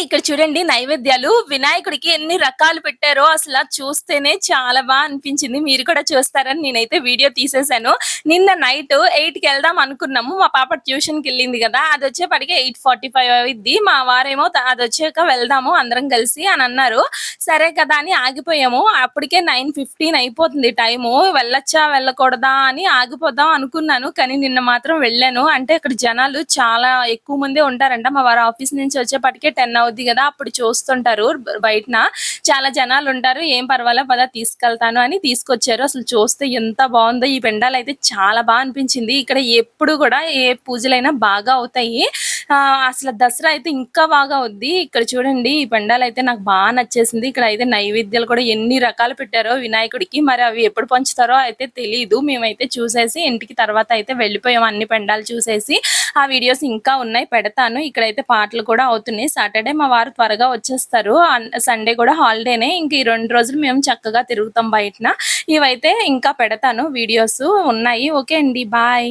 ఇక్కడ చూడండి నైవేద్యాలు వినాయకుడికి ఎన్ని రకాలు పెట్టారో అసల చూస్తేనే చాలా అనిపించింది. మీరు కూడా చూస్తారని నేనైతే వీడియో తీసేసాను. నిన్న నైట్ 8కి ఎళ్దాం అనుకున్నాము. మా పాప ట్యూషన్‌కెళ్ళింది గదా! అదొచ్చేపాటికి 8:45 అవుద్ది. మా వారేమో అదొచ్చాక వెళ్దాము అందరం కలిసి అనన్నారు. సరే కదా అని ఆగిపోయాము. అప్పటికే 9:15 అయిపోతుంది టైము. వెళ్ళొచ్చా? వెళ్ళకూడదా? అని ఆగిపోదాం అనుకున్నాను. కానీ నిన్న మాత్రం వెళ్ళాను. అంటే అక్కడ జనాలు చాలా ఎక్కువ మందే ఉంటారంట. మా వారు ఆఫీస్ నుంచి వచ్చేపాటికే 10 అవుద్ది గదా! అప్పుడు చూస్తుంటారు బయటన. చాలా జనాలుంటారు. ఏం పర్వాలే పద తీసుకెళ్తాను అని తీసుకొచ్చారు. అసలు చూస్తే ఎంత బావుందో ఈ పెండాలయితే చాలా అనిపించింది. ఇక్కడ ఎప్పుడు గూడా ఏ పూజలైనా బాగా అవుతాయి. అసలు దసరా అయితే ఇంకా బాగా అవుద్ది. ఇక్కడ చూడండి ఈ పెండాలయితే నాకు నచ్చేసింది. ఇక్కడయితే నైవేద్యాలు కూడా ఎన్ని రకాలు పెట్టారో వినాయకుడికి. మరి అవి ఎప్పుడు పంచుతారో అయితే తెలీదు. మేమైతే చూసేసి ఇంటికి తర్వాత అయితే వెళ్ళిపోయాం అన్ని పెండాలు చూసేసి. ఆ వీడియోస్ ఇంకా ఉన్నాయి పెడతాను. ఇక్కడైతే పాటలు కూడా అవుతున్నాయి. సాటర్‌డే మా వారు త్వరగా వచ్చేస్తారు. సండే కూడా హాలిడేనే. ఇంక ఈ 2 రోజులు మేము చక్కగా తిరుగుతాం బయటన. ఇవైతే ఇంకా పెడతాను వీడియోస్ ఉన్నాయి. ఓకే అండి. బాయ్.